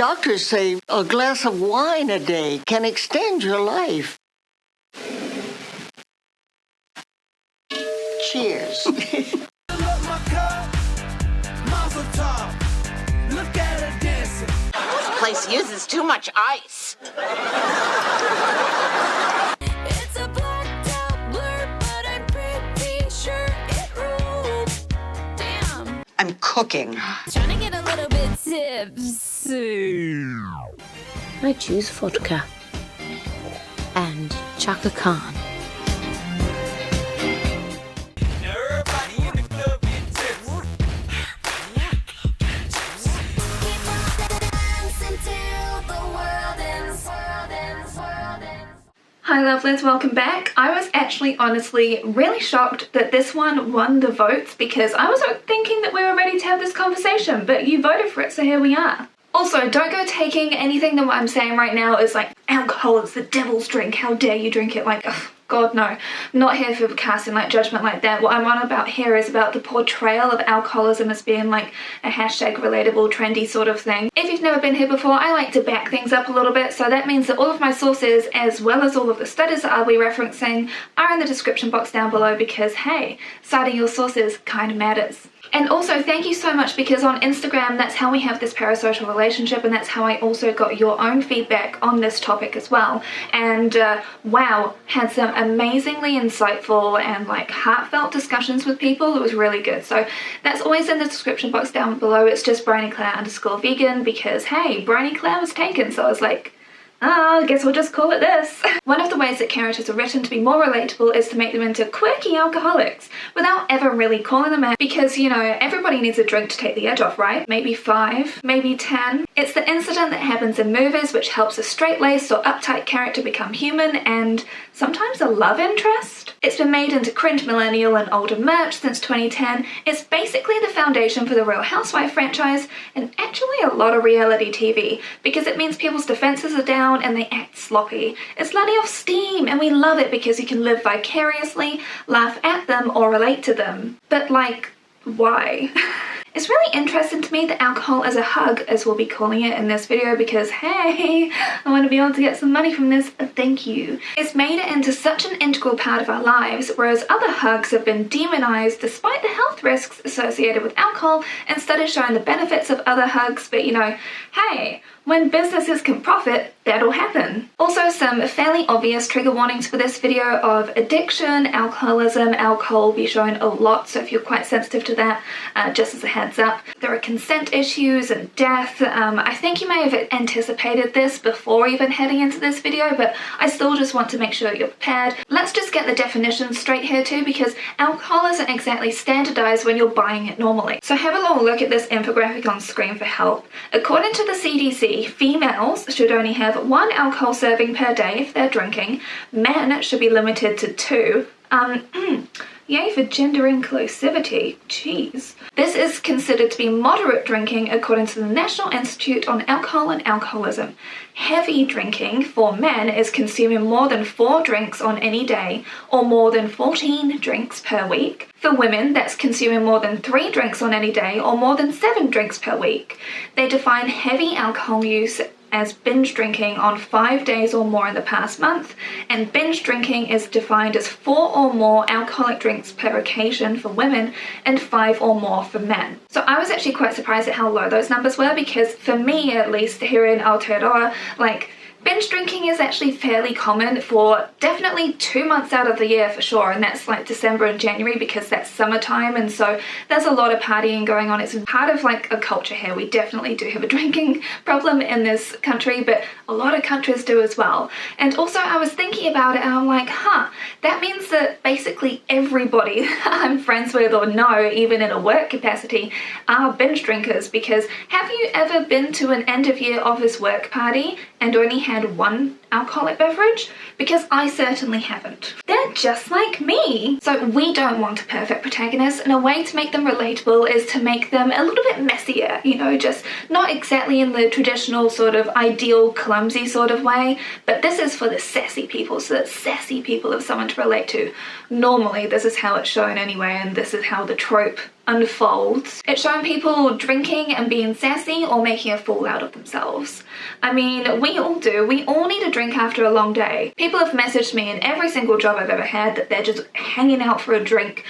Doctors say a glass of wine a day can extend your life. Cheers. This place uses too much ice. It's a blacked out blur, but I'm pretty sure it rules. Damn. I'm cooking. Trying to get a little bit tipsy. I choose vodka and Chaka Khan. Hi lovelies, welcome back. I was actually honestly really shocked that this one won the votes because I was thinking that we were ready to have this conversation, but you voted for it, so here we are. Also, don't go taking anything that what I'm saying right now is like, alcohol is the devil's drink, how dare you drink it, like, ugh, God no. I'm not here for casting like judgment like that. What I'm on about here is about the portrayal of alcoholism as being like a hashtag relatable, trendy sort of thing. If you've never been here before, I like to back things up a little bit, so that means that all of my sources, as well as all of the studies that I'll be referencing, are in the description box down below because, hey, citing your sources kind of matters. And also, thank you so much because on Instagram, that's how we have this parasocial relationship, and that's how I also got your own feedback on this topic as well. And wow, had some amazingly insightful and like heartfelt discussions with people. It was really good. So that's always in the description box down below. It's just bryonyclaire_vegan because, hey, bryonyclaire was taken, so I was like, I guess we'll just call it this. One of the ways that characters are written to be more relatable is to make them into quirky alcoholics without ever really calling them out because, you know, everybody needs a drink to take the edge off, right? Maybe 5, maybe 10. It's the incident that happens in movies which helps a straight-laced or uptight character become human and sometimes a love interest. It's been made into cringe millennial and older merch since 2010. It's basically the foundation for the Real Housewife franchise and actually a lot of reality TV because it means people's defenses are down and they act sloppy. It's letting off steam and we love it because you can live vicariously, laugh at them or relate to them. But like, why? It's really interesting to me that alcohol is a hug, as we'll be calling it in this video, because hey, I want to be able to get some money from this, thank you. It's made it into such an integral part of our lives, whereas other hugs have been demonized despite the health risks associated with alcohol, instead of showing the benefits of other hugs, but you know, hey, when businesses can profit, that'll happen. Also, some fairly obvious trigger warnings for this video of addiction, alcoholism, alcohol will be shown a lot, so if you're quite sensitive to that, just as a heads up. There are consent issues and death. I think you may have anticipated this before even heading into this video, but I still just want to make sure you're prepared. Let's just get the definitions straight here too, because alcohol isn't exactly standardized when you're buying it normally. So have a little look at this infographic on screen for help. According to the CDC, females should only have 1 alcohol serving per day if they're drinking. Men should be limited to 2. Yay for gender inclusivity, jeez. This is considered to be moderate drinking according to the National Institute on Alcohol and Alcoholism. Heavy drinking for men is consuming more than 4 drinks on any day or more than 14 drinks per week. For women, that's consuming more than 3 drinks on any day or more than 7 drinks per week. They define heavy alcohol use as binge drinking on 5 days or more in the past month, and binge drinking is defined as 4 or more alcoholic drinks per occasion for women and 5 or more for men. So I was actually quite surprised at how low those numbers were because for me, at least here in Aotearoa, like, binge drinking is actually fairly common for definitely 2 months out of the year for sure, and that's like December and January because that's summertime, and so there's a lot of partying going on. It's part of like a culture here. We definitely do have a drinking problem in this country, but a lot of countries do as well. And also I was thinking about it and I'm like, that means that basically everybody I'm friends with or know, even in a work capacity, are binge drinkers, because have you ever been to an end of year office work party and only had 1 alcoholic beverage? Because I certainly haven't. They're just like me. So we don't want a perfect protagonist, and a way to make them relatable is to make them a little bit messier, you know, just not exactly in the traditional sort of ideal clumsy sort of way, but this is for the sassy people, so that sassy people have someone to relate to. Normally this is how it's shown anyway, and this is how the trope unfolds, it's showing people drinking and being sassy or making a fool out of themselves. I mean, we all do. We all need a drink after a long day. People have messaged me in every single job I've ever had that they're just hanging out for a drink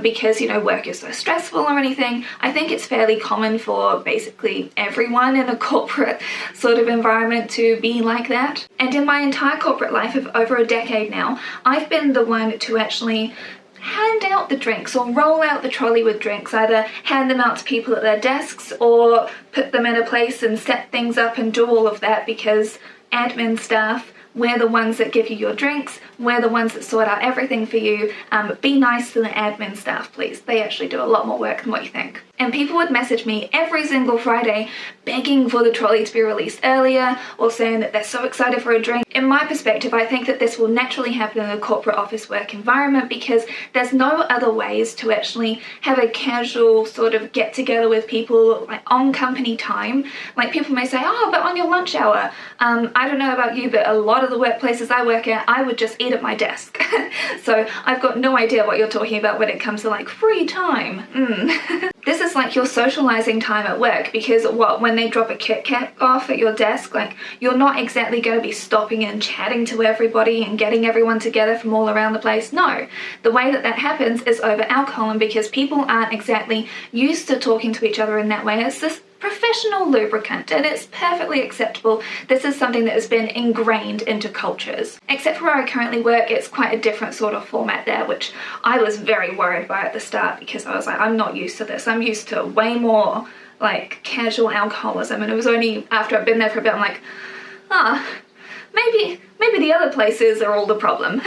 because, you know, work is so stressful or anything. I think it's fairly common for basically everyone in a corporate sort of environment to be like that. And in my entire corporate life of over a decade now, I've been the one to actually hand out the drinks or roll out the trolley with drinks, either hand them out to people at their desks or put them in a place and set things up and do all of that, because admin staff, we're the ones that give you your drinks, we're the ones that sort out everything for you. Be nice to the admin staff, please. They actually do a lot more work than what you think. And people would message me every single Friday begging for the trolley to be released earlier or saying that they're so excited for a drink. In my perspective, I think that this will naturally happen in a corporate office work environment because there's no other ways to actually have a casual sort of get together with people like on company time. Like people may say, oh, but on your lunch hour. I don't know about you, but a lot of the workplaces I work at, I would just eat at my desk. So I've got no idea what you're talking about when it comes to like free time. This is like your socializing time at work, because when they drop a Kit Kat off at your desk, like you're not exactly going to be stopping and chatting to everybody and getting everyone together from all around the place. No, the way that happens is over alcohol, and because people aren't exactly used to talking to each other in that way, it's this professional lubricant, and it's perfectly acceptable. This is something that has been ingrained into cultures. Except for where I currently work, it's quite a different sort of format there, which I was very worried by at the start, because I was like, I'm not used to this. I'm used to way more like casual alcoholism, and it was only after I've been there for a bit I'm like, maybe the other places are all the problem.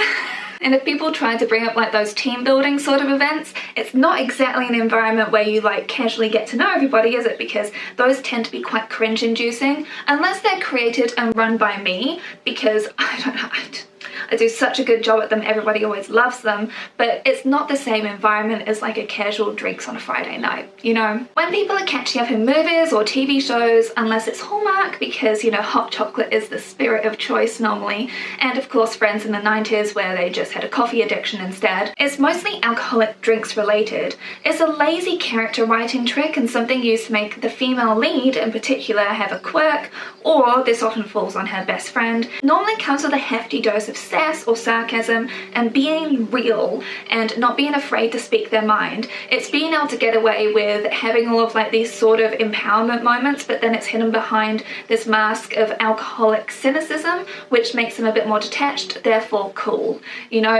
And if people try to bring up like those team building sort of events, it's not exactly an environment where you like casually get to know everybody, is it? Because those tend to be quite cringe inducing, unless they're created and run by me, because I don't know, I do such a good job at them, everybody always loves them, but it's not the same environment as like a casual drinks on a Friday night, you know? When people are catching up in movies or TV shows, unless it's Hallmark, because, you know, hot chocolate is the spirit of choice normally, and of course Friends in the 90s where they just had a coffee addiction instead, it's mostly alcoholic drinks related. It's a lazy character writing trick and something used to make the female lead in particular have a quirk, or this often falls on her best friend. Normally comes with a hefty dose of sass or sarcasm and being real and not being afraid to speak their mind. It's being able to get away with having all of like these sort of empowerment moments, but then it's hidden behind this mask of alcoholic cynicism, which makes them a bit more detached, therefore cool. You know,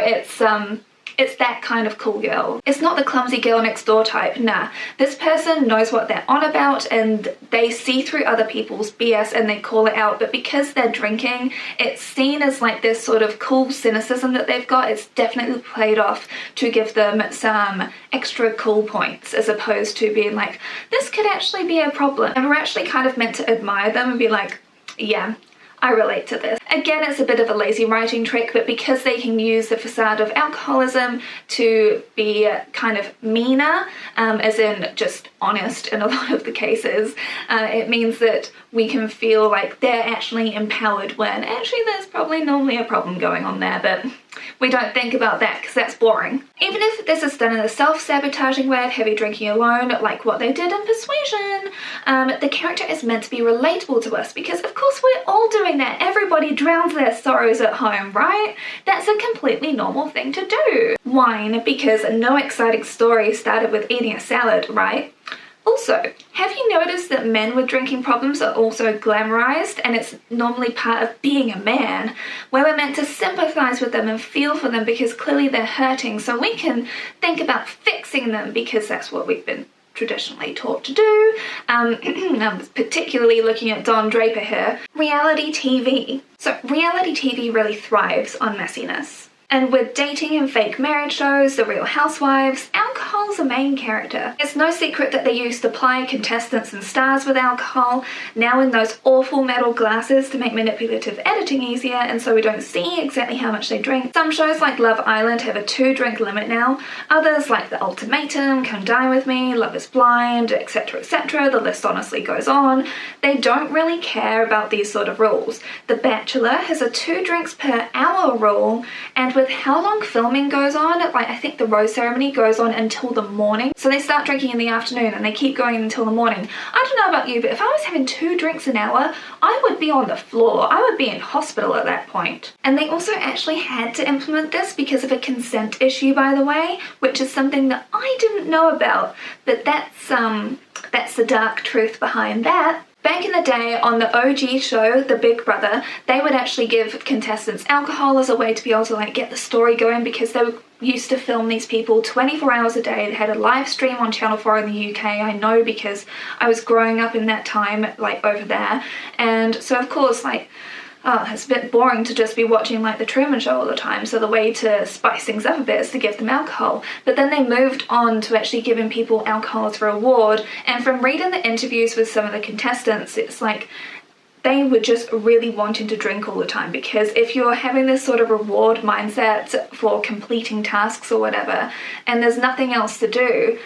it's that kind of cool girl. It's not the clumsy girl next door type, nah. This person knows what they're on about and they see through other people's BS and they call it out, but because they're drinking, it's seen as like this sort of cool cynicism that they've got. It's definitely played off to give them some extra cool points, as opposed to being like, this could actually be a problem. And we're actually kind of meant to admire them and be like, yeah, I relate to this. Again, it's a bit of a lazy writing trick, but because they can use the facade of alcoholism to be kind of meaner, as in just honest in a lot of the cases, it means that we can feel like they're actually empowered when actually there's probably normally a problem going on there, but we don't think about that because that's boring. Even if this is done in a self-sabotaging way of heavy drinking alone, like what they did in Persuasion, the character is meant to be relatable to us because of course we're all doing that. Everybody drowns their sorrows at home, right? That's a completely normal thing to do. Wine, because no exciting story started with eating a salad, right? Also, have you noticed that men with drinking problems are also glamorized, and it's normally part of being a man, where we're meant to sympathize with them and feel for them because clearly they're hurting, so we can think about fixing them because that's what we've been traditionally taught to do. I'm particularly looking at Don Draper here. Reality TV. So reality TV really thrives on messiness. And with dating and fake marriage shows, The Real Housewives, alcohol's a main character. It's no secret that they used to ply contestants and stars with alcohol, now in those awful metal glasses to make manipulative editing easier, and so we don't see exactly how much they drink. Some shows like Love Island have a 2-drink limit now. Others like The Ultimatum, Come Dine With Me, Love Is Blind, etc, the list honestly goes on. They don't really care about these sort of rules. The Bachelor has a 2 drinks per hour rule, and with how long filming goes on, like I think the rose ceremony goes on until the morning. So they start drinking in the afternoon and they keep going until the morning. I don't know about you, but if I was having 2 drinks an hour, I would be on the floor. I would be in hospital at that point. And they also actually had to implement this because of a consent issue, by the way, which is something that I didn't know about, but that's the dark truth behind that. Back in the day on the OG show, The Big Brother, they would actually give contestants alcohol as a way to be able to like get the story going, because they used to film these people 24 hours a day. They had a live stream on Channel 4 in the UK, I know, because I was growing up in that time like over there. And so of course, like, it's a bit boring to just be watching like the Truman Show all the time, so the way to spice things up a bit is to give them alcohol. But then they moved on to actually giving people alcohol as a reward, and from reading the interviews with some of the contestants, it's like they were just really wanting to drink all the time, because if you're having this sort of reward mindset for completing tasks or whatever, and there's nothing else to do,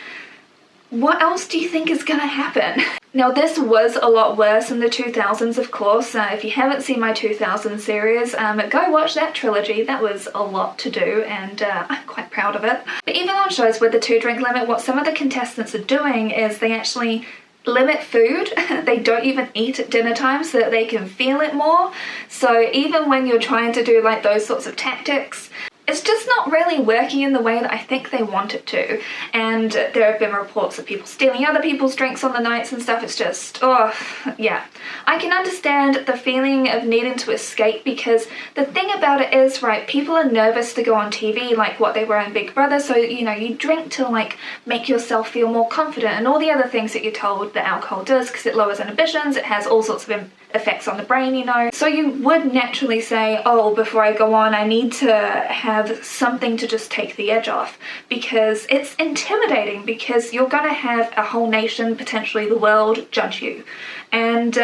what else do you think is gonna happen? Now this was a lot worse in the 2000s, of course. If you haven't seen my 2000 series, go watch that trilogy. That was a lot to do, and I'm quite proud of it. But even on shows with the 2-drink limit, what some of the contestants are doing is they actually limit food. They don't even eat at dinner time so that they can feel it more. So even when you're trying to do like those sorts of tactics, it's just not really working in the way that I think they want it to. And there have been reports of people stealing other people's drinks on the nights and stuff. It's just, oh, yeah. I can understand the feeling of needing to escape, because the thing about it is, right, people are nervous to go on TV like what they were in Big Brother. So, you know, you drink to like make yourself feel more confident and all the other things that you're told that alcohol does, because it lowers inhibitions, it has all sorts of effects on the brain, you know. So you would naturally say, oh, before I go on, I need to have something to just take the edge off, because it's intimidating, because you're gonna have a whole nation, potentially the world, judge you. And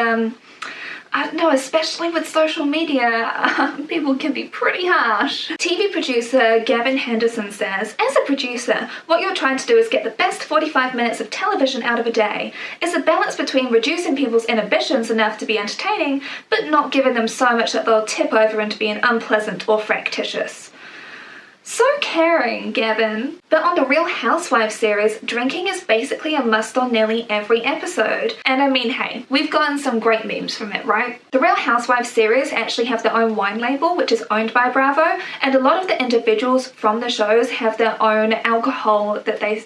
I don't know, especially with social media, people can be pretty harsh. TV producer Gavin Henderson says, as a producer, what you're trying to do is get the best 45 minutes of television out of a day. It's a balance between reducing people's inhibitions enough to be entertaining, but not giving them so much that they'll tip over into being unpleasant or fractious. So caring, Gavin. But on the Real Housewives series, drinking is basically a must on nearly every episode. And I mean, hey, we've gotten some great memes from it, right? The Real Housewives series actually have their own wine label, which is owned by Bravo, and a lot of the individuals from the shows have their own alcohol that they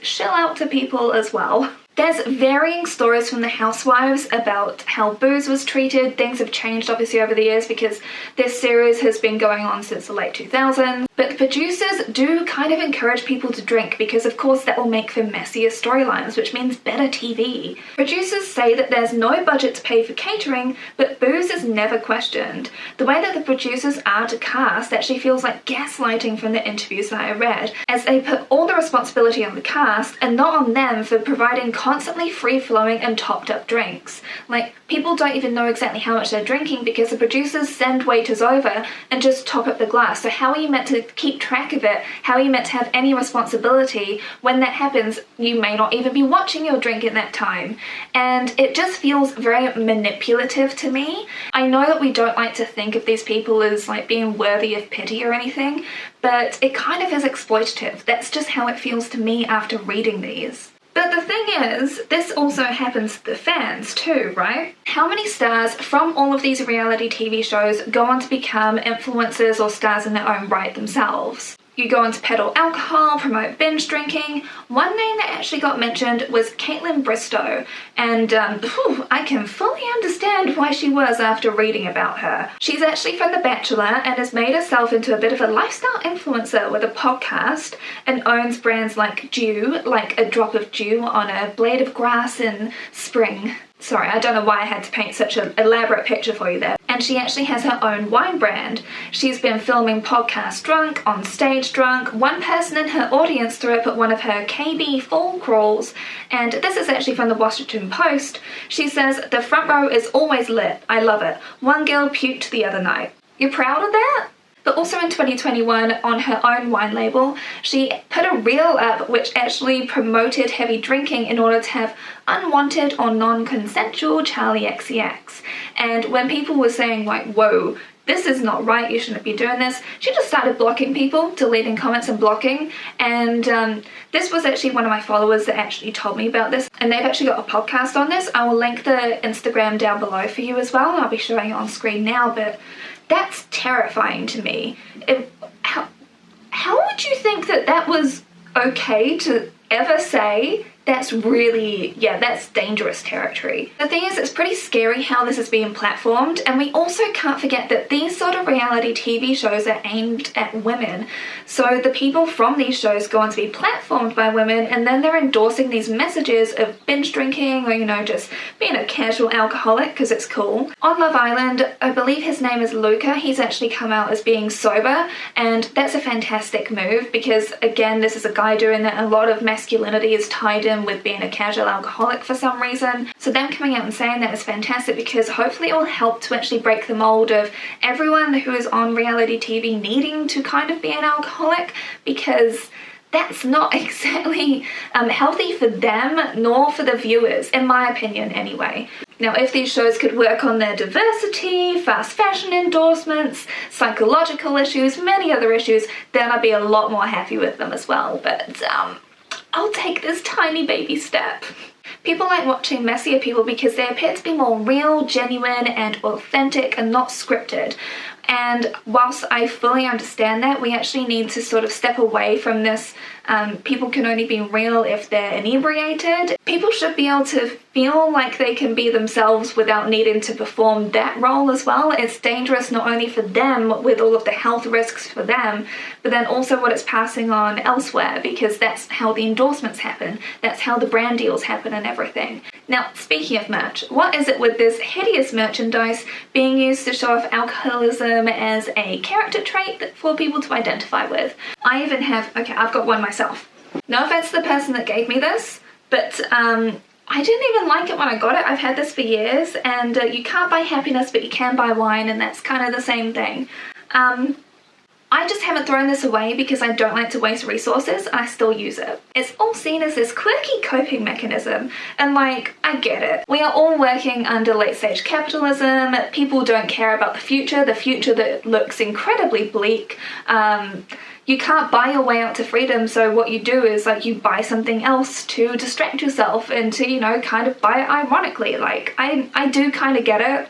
shell out to people as well. There's varying stories from the housewives about how booze was treated. Things have changed obviously over the years, because this series has been going on since the late 2000s. But the producers do kind of encourage people to drink, because of course that will make for messier storylines, which means better TV. Producers say that there's no budget to pay for catering, but booze is never questioned. The way that the producers are to cast actually feels like gaslighting from the interviews that I read, as they put all the responsibility on the cast and not on them for providing constantly free-flowing and topped-up drinks. Like, people don't even know exactly how much they're drinking, because the producers send waiters over and just top up the glass. So how are you meant to keep track of it? How are you meant to have any responsibility when that happens? You may not even be watching your drink at that time. And it just feels very manipulative to me. I know that we don't like to think of these people as like being worthy of pity or anything, but it kind of is exploitative. That's just how it feels to me after reading these. But the thing is, this also happens to the fans too, right? How many stars from all of these reality TV shows go on to become influencers or stars in their own right themselves? You go on to peddle alcohol, promote binge drinking. One name that actually got mentioned was Caitlin Bristow, and I can fully understand why she was after reading about her. She's actually from The Bachelor and has made herself into a bit of a lifestyle influencer with a podcast, and owns brands like Dew, like a drop of dew on a blade of grass in spring. Sorry, I don't know why I had to paint such an elaborate picture for you there. And she actually has her own wine brand. She's been filming podcast drunk, on stage drunk. One person in her audience threw up at one of her KB fall crawls, and this is actually from the Washington Post. She says, "The front row is always lit. I love it. One girl puked the other night." You're proud of that? But also in 2021, on her own wine label, she put a reel up which actually promoted heavy drinking in order to have unwanted or non-consensual Charlie XCX. And when people were saying like, whoa, this is not right, you shouldn't be doing this. She just started blocking people, deleting comments and blocking, and this was actually one of my followers that actually told me about this, and they've actually got a podcast on this. I will link the Instagram down below for you as well, and I'll be showing it on screen now, but that's terrifying to me. How would you think that that was okay to ever say? That's really, yeah, that's dangerous territory. The thing is, it's pretty scary how this is being platformed, and we also can't forget that these sort of reality TV shows are aimed at women. So the people from these shows go on to be platformed by women, and then they're endorsing these messages of binge drinking, or, you know, just being a casual alcoholic because it's cool. On Love Island, I believe his name is Luca, he's actually come out as being sober, and that's a fantastic move because, again, this is a guy doing that. A lot of masculinity is tied in with being a casual alcoholic for some reason. So them coming out and saying that is fantastic because hopefully it will help to actually break the mold of everyone who is on reality TV needing to kind of be an alcoholic, because that's not exactly healthy for them nor for the viewers, in my opinion anyway. Now, if these shows could work on their diversity, fast fashion endorsements, psychological issues, many other issues, then I'd be a lot more happy with them as well. But I'll take this tiny baby step. People like watching messier people because they appear to be more real, genuine, and authentic and not scripted. And whilst I fully understand that, we actually need to sort of step away from this. People can only be real if they're inebriated. People should be able to feel like they can be themselves without needing to perform that role as well. It's dangerous not only for them with all of the health risks for them, but then also what it's passing on elsewhere, because that's how the endorsements happen. That's how the brand deals happen and everything. Now, speaking of merch, what is it with this hideous merchandise being used to show off alcoholism as a character trait for people to identify with? I even have, okay, I've got one myself. No offense to the person that gave me this, but I didn't even like it when I got it. I've had this for years, and you can't buy happiness, but you can buy wine, and that's kind of the same thing. I just haven't thrown this away because I don't like to waste resources, and I still use it. It's all seen as this quirky coping mechanism, and like, I get it. We are all working under late-stage capitalism. People don't care about the future that looks incredibly bleak. You can't buy your way out to freedom, so what you do is like you buy something else to distract yourself and to, you know, kind of buy it ironically. Like, I do kind of get it.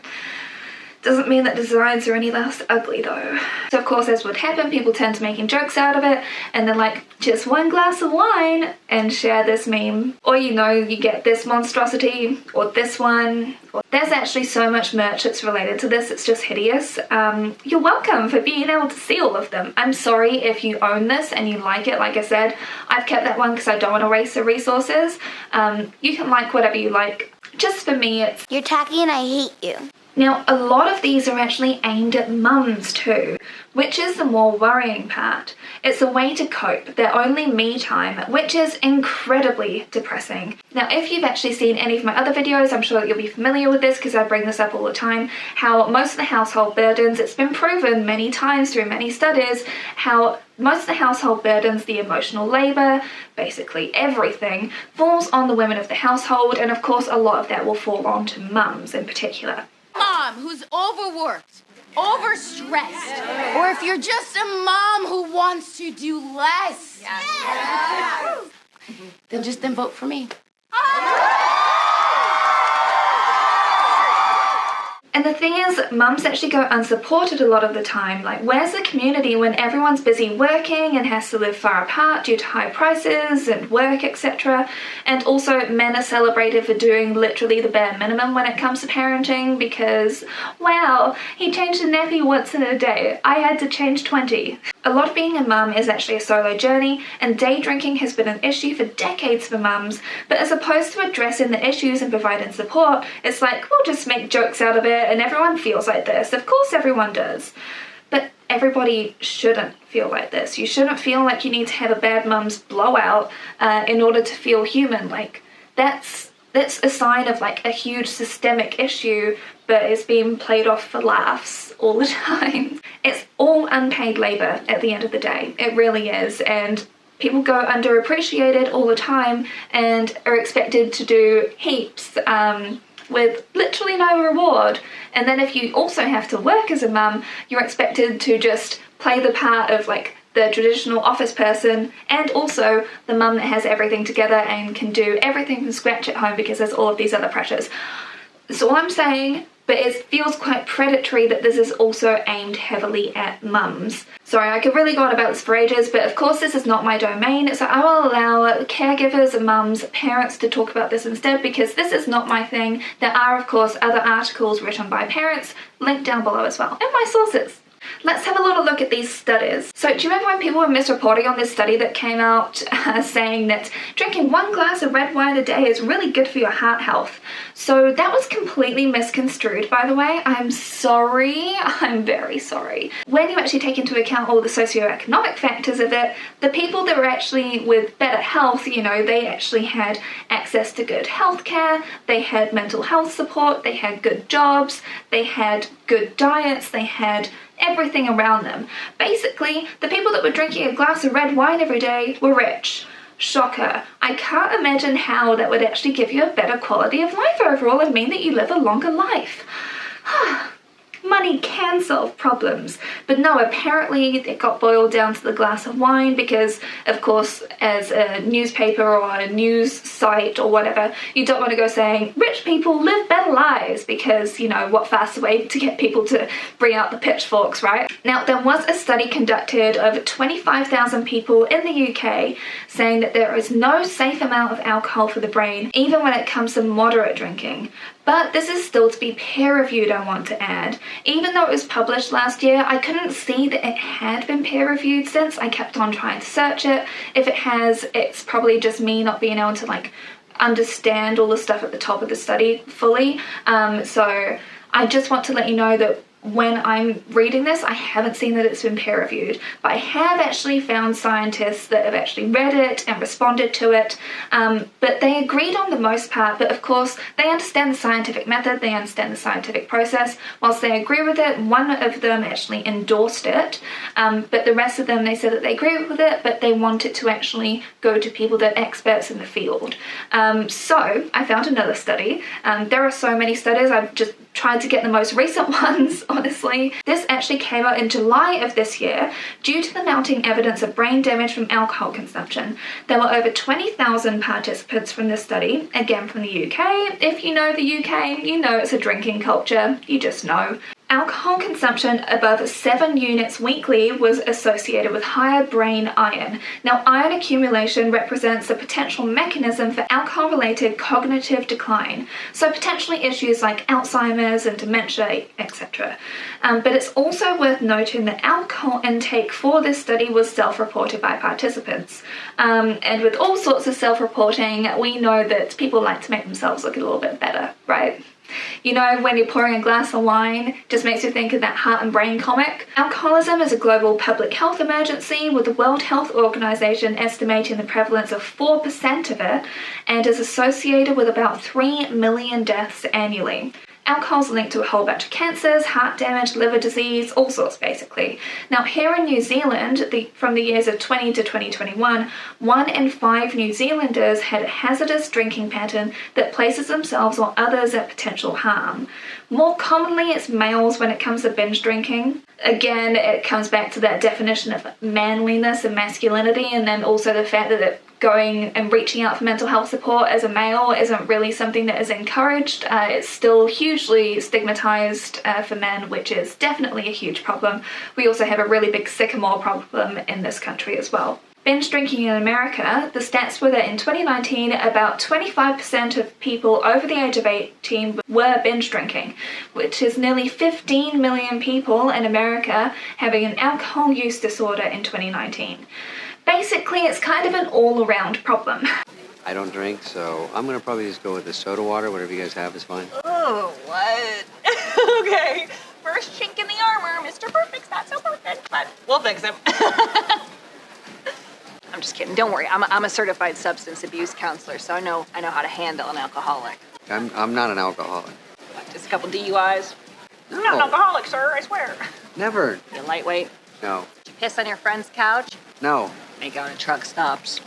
Doesn't mean that designs are any less ugly though. So of course, as would happen, people tend to making jokes out of it, and then like, just one glass of wine, and share this meme. Or, you know, you get this monstrosity, or this one. There's actually so much merch that's related to this, it's just hideous. You're welcome for being able to see all of them. I'm sorry if you own this and you like it. Like I said, I've kept that one because I don't want to waste the resources. You can like whatever you like. Just for me, it's... You're tacky and I hate you. Now, a lot of these are actually aimed at mums too, which is the more worrying part. It's a way to cope, their only me time, which is incredibly depressing. Now, if you've actually seen any of my other videos, I'm sure that you'll be familiar with this because I bring this up all the time, how most of the household burdens, it's been proven many times through many studies, how most of the household burdens, the emotional labor, basically everything, falls on the women of the household, and of course a lot of that will fall onto mums in particular. Mom who's overworked, overstressed, or if you're just a mom who wants to do less, then vote for me. And the thing is, mums actually go unsupported a lot of the time. Like, where's the community when everyone's busy working and has to live far apart due to high prices and work, etc. And also, men are celebrated for doing literally the bare minimum when it comes to parenting because, wow, he changed the nappy once in a day. I had to change 20. A lot of being a mum is actually a solo journey, and day drinking has been an issue for decades for mums, but as opposed to addressing the issues and providing support, it's like, we'll just make jokes out of it and everyone feels like this. Of course everyone does. But everybody shouldn't feel like this. You shouldn't feel like you need to have a bad mum's blowout in order to feel human. Like, that's a sign of like a huge systemic issue, but it's being played off for laughs all the time. It's all unpaid labor at the end of the day. It really is. And people go underappreciated all the time and are expected to do heaps. with literally no reward. And then if you also have to work as a mum, you're expected to just play the part of like the traditional office person and also the mum that has everything together and can do everything from scratch at home because there's all of these other pressures. That's all I'm saying, but it feels quite predatory that this is also aimed heavily at mums. Sorry, I could really go on about this for ages, but of course this is not my domain, so I will allow caregivers, mums, parents to talk about this instead because this is not my thing. There are of course other articles written by parents, linked down below as well, and my sources. Let's have a little look at these studies. So do you remember when people were misreporting on this study that came out saying that drinking 1 glass of red wine a day is really good for your heart health? So that was completely misconstrued, by the way. I'm sorry. I'm very sorry. When you actually take into account all the socioeconomic factors of it, the people that were actually with better health, you know, they actually had access to good healthcare, they had mental health support, they had good jobs, they had good diets, they had everything around them. Basically, the people that were drinking a glass of red wine every day were rich. Shocker. I can't imagine how that would actually give you a better quality of life overall and mean that you live a longer life. Money can solve problems, but no, apparently it got boiled down to the glass of wine because, of course, as a newspaper or a news site or whatever, you don't want to go saying, rich people live better lives because, you know, what faster way to get people to bring out the pitchforks, right? Now, there was a study conducted of 25,000 people in the UK saying that there is no safe amount of alcohol for the brain, even when it comes to moderate drinking. But this is still to be peer-reviewed, I want to add. Even though it was published last year, I couldn't see that it had been peer-reviewed since. I kept on trying to search it. If it has, it's probably just me not being able to like understand all the stuff at the top of the study fully. So I just want to let you know that when I'm reading this, I haven't seen that it's been peer-reviewed, but I have actually found scientists that have actually read it and responded to it, but they agreed on the most part, but of course they understand the scientific method, they understand the scientific process. Whilst they agree with it, one of them actually endorsed it, but the rest of them, they said that they agree with it, but they want it to actually go to people that are experts in the field. So I found another study. There are so many studies, I've just tried to get the most recent ones, honestly. This actually came out in July of this year due to the mounting evidence of brain damage from alcohol consumption. There were over 20,000 participants from this study, again from the UK. If you know the UK, you know it's a drinking culture, you just know. Alcohol consumption above 7 units weekly was associated with higher brain iron. Now, iron accumulation represents a potential mechanism for alcohol-related cognitive decline, so potentially issues like Alzheimer's and dementia, etc. But it's also worth noting that alcohol intake for this study was self-reported by participants. And with all sorts of self-reporting, we know that people like to make themselves look a little bit better, right? You know, when you're pouring a glass of wine, just makes you think of that Heart and Brain comic. Alcoholism is a global public health emergency, with the World Health Organization estimating the prevalence of 4% of it, and is associated with about 3 million deaths annually. Alcohol's linked to a whole bunch of cancers, heart damage, liver disease, all sorts basically. Now here in New Zealand, from the years of 20 to 2021, 1 in 5 New Zealanders had a hazardous drinking pattern that places themselves or others at potential harm. More commonly, it's males when it comes to binge drinking. Again, it comes back to that definition of manliness and masculinity, and then also the fact that going and reaching out for mental health support as a male isn't really something that is encouraged. It's still hugely stigmatized for men, which is definitely a huge problem. We also have a really big sycamore problem in this country as well. Binge drinking in America, the stats were that in 2019, about 25% of people over the age of 18 were binge drinking, which is nearly 15 million people in America having an alcohol use disorder in 2019. Basically, it's kind of an all-around problem. I don't drink, so I'm gonna probably just go with the soda water. Whatever you guys have is fine. Oh, what? Okay, first chink in the armor. Mr. Perfect's not so perfect, but we'll fix him. I'm just kidding. Don't worry. I'm a certified substance abuse counselor, so I know how to handle an alcoholic. I'm not an alcoholic. What, just a couple DUIs? No. I'm not an alcoholic, sir. I swear. Never. You lightweight? No. Did you piss on your friend's couch? No. Make out at truck stops?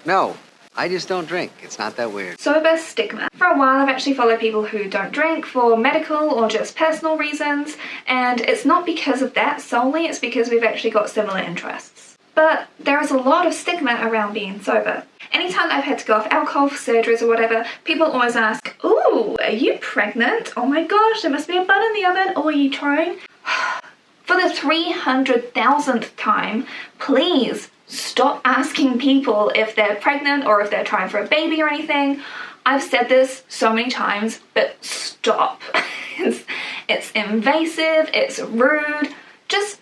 No. I just don't drink. It's not that weird. Sober stigma. For a while I've actually followed people who don't drink for medical or just personal reasons, and it's not because of that solely, it's because we've actually got similar interests. But there is a lot of stigma around being sober. Anytime I've had to go off alcohol for surgeries or whatever, people always ask, "Ooh, are you pregnant? Oh my gosh, there must be a bun in the oven. Oh, are you trying?" For the 300,000th time, please stop asking people if they're pregnant or if they're trying for a baby or anything. I've said this so many times, but stop. It's invasive, it's rude. Just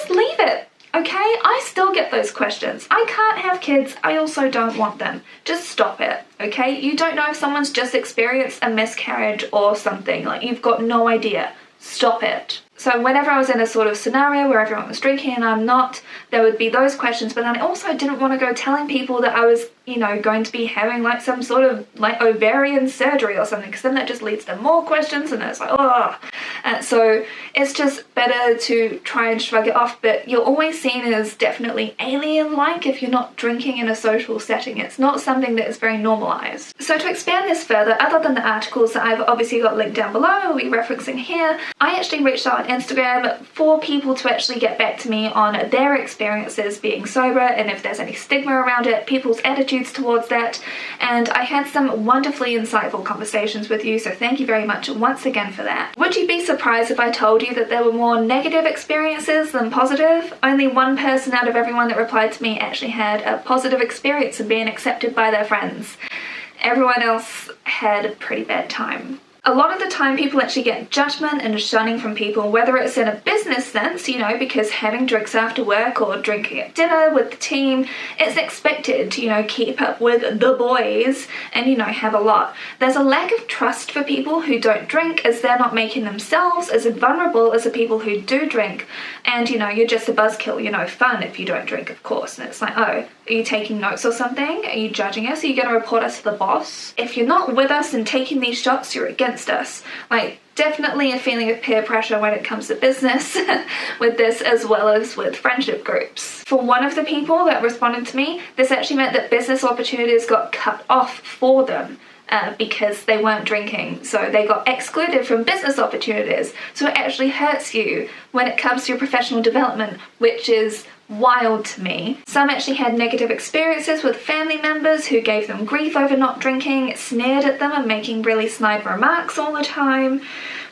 leave it. Okay, I still get those questions. I can't have kids, I also don't want them. Just stop it, okay? You don't know if someone's just experienced a miscarriage or something, like you've got no idea. Stop it. So whenever I was in a sort of scenario where everyone was drinking and I'm not, there would be those questions, but then I also didn't want to go telling people that I was, you know, going to be having like some sort of like ovarian surgery or something, because then that just leads to more questions and it's like, oh. So it's just better to try and shrug it off, but you're always seen as definitely alien-like if you're not drinking in a social setting. It's not something that is very normalized. So to expand this further, other than the articles that I've obviously got linked down below, I'll be referencing here, I actually reached out on Instagram for people to actually get back to me on their experiences being sober and if there's any stigma around it, people's attitudes towards that, and I had some wonderfully insightful conversations with you, so thank you very much once again for that. Would you be surprised if I told you that there were more negative experiences than positive? Only one person out of everyone that replied to me actually had a positive experience of being accepted by their friends. Everyone else had a pretty bad time. A lot of the time people actually get judgment and shunning from people, whether it's in a business sense, you know, because having drinks after work or drinking at dinner with the team, it's expected to, you know, keep up with the boys and, you know, have a lot. There's a lack of trust for people who don't drink, as they're not making themselves as vulnerable as the people who do drink. And, you know, you're just a buzzkill, you're no fun if you don't drink, of course. And it's like, oh, are you taking notes or something? Are you judging us? Are you going to report us to the boss? If you're not with us and taking these shots, you're against us. Like, definitely a feeling of peer pressure when it comes to business with this, as well as with friendship groups. For one of the people that responded to me, this actually meant that business opportunities got cut off for them. Because they weren't drinking, so they got excluded from business opportunities. So it actually hurts you when it comes to your professional development, which is wild to me. Some actually had negative experiences with family members who gave them grief over not drinking, sneered at them and making really snide remarks all the time.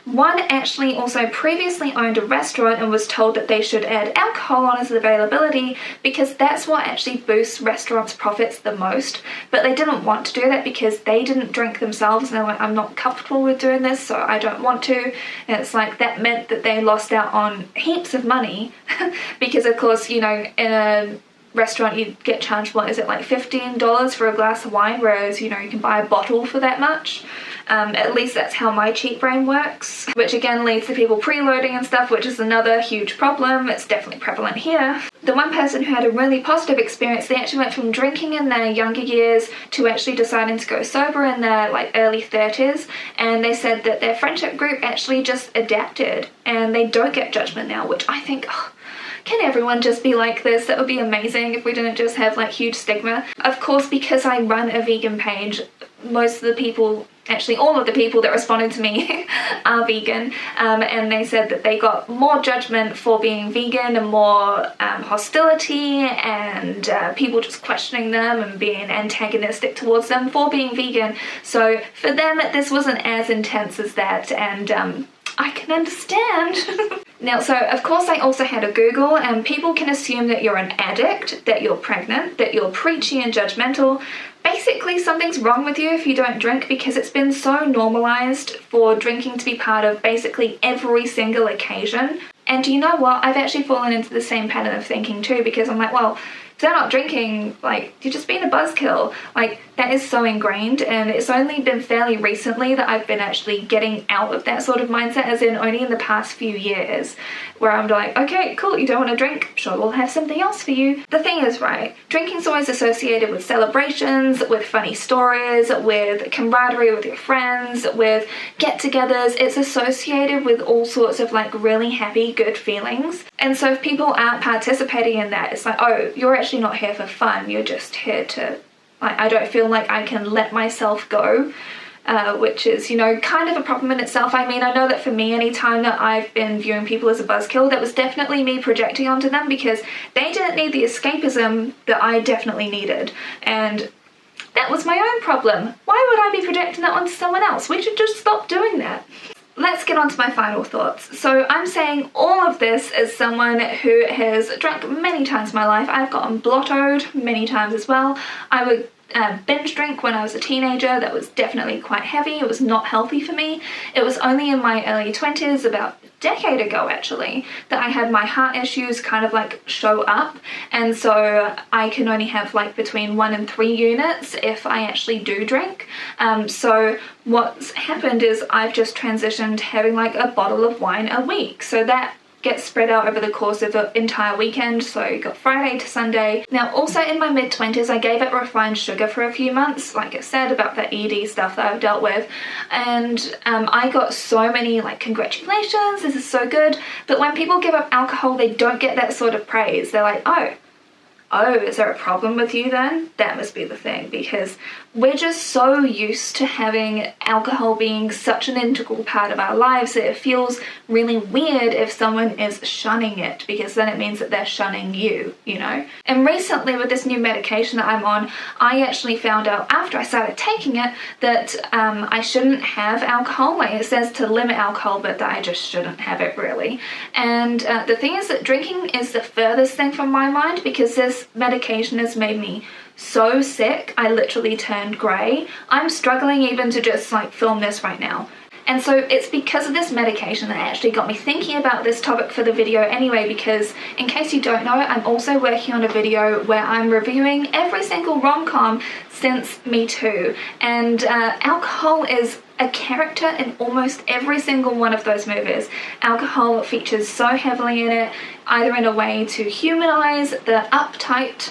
One actually also previously owned a restaurant and was told that they should add alcohol on as availability because that's what actually boosts restaurants' profits the most. But they didn't want to do that because they didn't drink themselves and they're like, I'm not comfortable with doing this, so I don't want to. And it's like that meant that they lost out on heaps of money because of course, you know, in a restaurant you get charged, what is it, like $15 for a glass of wine, whereas, you know, you can buy a bottle for that much. At least that's how my cheap brain works, which again leads to people preloading and stuff, which is another huge problem. It's definitely prevalent here. The one person who had a really positive experience, they actually went from drinking in their younger years to actually deciding to go sober in their like early 30s, and they said that their friendship group actually just adapted and they don't get judgment now, which I think, oh, can everyone just be like this? That would be amazing if we didn't just have like huge stigma. Of course, because I run a vegan page, most of the people, actually all of the people that responded to me are vegan, and they said that they got more judgment for being vegan and more hostility and people just questioning them and being antagonistic towards them for being vegan. So for them this wasn't as intense as that, and I can understand. Now, so of course I also had a Google, and people can assume that you're an addict, that you're pregnant, that you're preachy and judgmental. Basically, something's wrong with you if you don't drink, because it's been so normalized for drinking to be part of basically every single occasion. And you know what? I've actually fallen into the same pattern of thinking too, because I'm like, well, if they're not drinking, like, you're just being a buzzkill. Like, that is so ingrained, and it's only been fairly recently that I've been actually getting out of that sort of mindset, as in only in the past few years, where I'm like, okay, cool, you don't want to drink? Sure, we'll have something else for you. The thing is, right, drinking's always associated with celebrations, with funny stories, with camaraderie with your friends, with get-togethers. It's associated with all sorts of like really happy, good feelings. And so if people aren't participating in that, it's like, oh, you're actually not here for fun, you're just here to Like, I don't feel like I can let myself go, which is, you know, kind of a problem in itself. I mean, I know that for me, any time that I've been viewing people as a buzzkill, that was definitely me projecting onto them, because they didn't need the escapism that I definitely needed, and that was my own problem. Why would I be projecting that onto someone else? We should just stop doing that. Let's get on to my final thoughts. So I'm saying all of this as someone who has drunk many times in my life. I've gotten blottoed many times as well. I would binge drink when I was a teenager. That was definitely quite heavy. It was not healthy for me. It was only in my early 20s, about a decade ago actually, that I had my heart issues kind of like show up, and so I can only have like between 1 and 3 units if I actually do drink. So what's happened is I've just transitioned to having like a bottle of wine a week, so that gets spread out over the course of the entire weekend, so you got Friday to Sunday. Now also in my mid-20s I gave up refined sugar for a few months, like I said, about the ED stuff that I've dealt with, and I got so many like congratulations, this is so good, but when people give up alcohol they don't get that sort of praise. They're like, oh, is there a problem with you then? That must be the thing, because we're just so used to having alcohol being such an integral part of our lives that it feels really weird if someone is shunning it, because then it means that they're shunning you, you know? And recently with this new medication that I'm on, I actually found out after I started taking it that I shouldn't have alcohol. Like, it says to limit alcohol, but that I just shouldn't have it really. And the thing is that drinking is the furthest thing from my mind, because this medication has made me so sick. I literally turned grey. I'm struggling even to just like film this right now. And so it's because of this medication that actually got me thinking about this topic for the video anyway, because in case you don't know, I'm also working on a video where I'm reviewing every single rom-com since Me Too, and alcohol is a character in almost every single one of those movies. Alcohol features so heavily in it, either in a way to humanize the uptight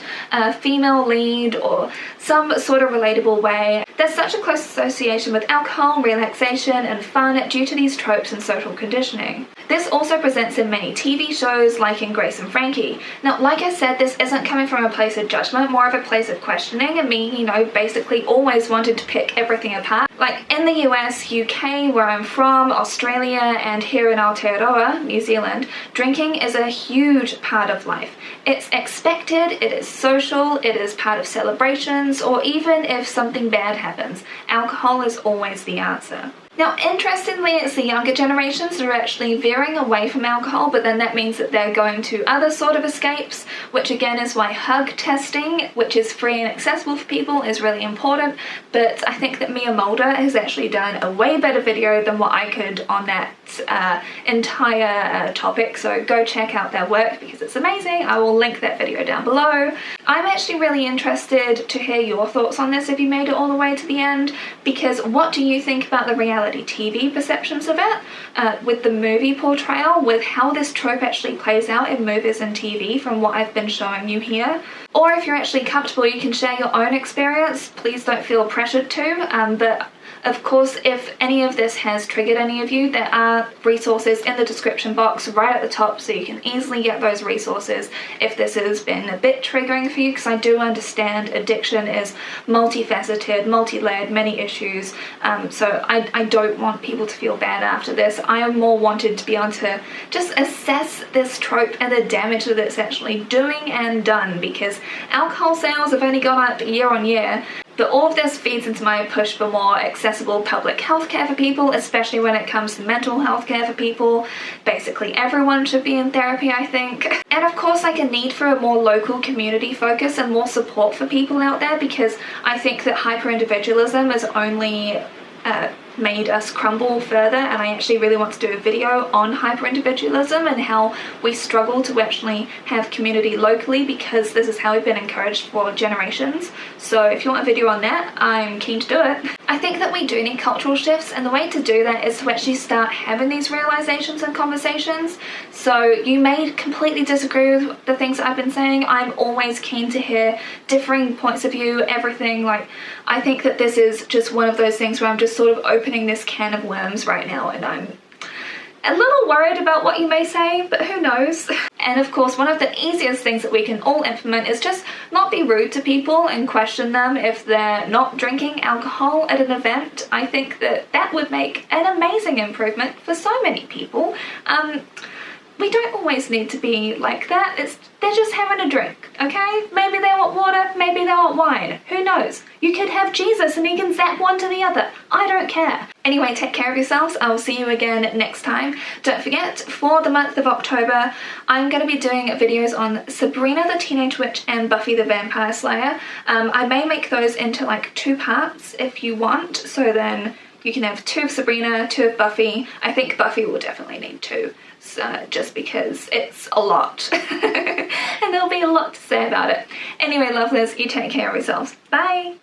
female lead or some sort of relatable way. There's such a close association with alcohol, relaxation, and fun due to these tropes and social conditioning. This also presents in many TV shows like in Grace and Frankie. Now, like I said, this isn't coming from a place of judgment, more of a place of questioning, and me, you know, basically always wanted to pick everything apart. Like in the US, UK, where I'm from, Australia, and here in Aotearoa, New Zealand, drinking is a huge part of life. It's expected, it is social, it is part of celebrations, or even if something bad happens, alcohol is always the answer. Now, interestingly, it's the younger generations that are actually veering away from alcohol, but then that means that they're going to other sort of escapes, which again is why hug testing, which is free and accessible for people, is really important. But I think that Mia Mulder has actually done a way better video than what I could on that entire topic, so go check out their work because it's amazing. I will link that video down below. I'm actually really interested to hear your thoughts on this if you made it all the way to the end, because what do you think about the reality TV perceptions of it, with the movie portrayal, with how this trope actually plays out in movies and TV from what I've been showing you here? Or if you're actually comfortable, you can share your own experience. Please don't feel pressured to, but of course, if any of this has triggered any of you, there are resources in the description box right at the top, so you can easily get those resources if this has been a bit triggering for you, because I do understand addiction is multifaceted, multi-layered, many issues, so I don't want people to feel bad after this. I am more wanted to be able to just assess this trope and the damage that it's actually doing and done, because alcohol sales have only gone up year on year. But all of this feeds into my push for more accessible public healthcare for people, especially when it comes to mental health care for people. Basically everyone should be in therapy, I think. And of course, like a need for a more local community focus and more support for people out there, because I think that hyper-individualism has only made us crumble further, and I actually really want to do a video on hyper-individualism and how we struggle to actually have community locally, because this is how we've been encouraged for generations. So if you want a video on that, I'm keen to do it. I think that we do need cultural shifts, and the way to do that is to actually start having these realizations and conversations. So you may completely disagree with the things that I've been saying. I'm always keen to hear differing points of view, everything. Like, I think that this is just one of those things where I'm just sort of opening this can of worms right now, and I'm a little worried about what you may say, but who knows. And of course, one of the easiest things that we can all implement is just not be rude to people and question them if they're not drinking alcohol at an event. I think that that would make an amazing improvement for so many people. We don't always need to be like that. They're just having a drink, okay? Maybe they want water, maybe they want wine. Who knows? You could have Jesus and he can zap one to the other. I don't care. Anyway, take care of yourselves. I will see you again next time. Don't forget, for the month of October, I'm going to be doing videos on Sabrina the Teenage Witch and Buffy the Vampire Slayer. I may make those into like 2 parts if you want, so then you can have 2 of Sabrina, 2 of Buffy. I think Buffy will definitely need 2. Just because it's a lot and there'll be a lot to say about it. Anyway, lovelies, you take care of yourselves. Bye!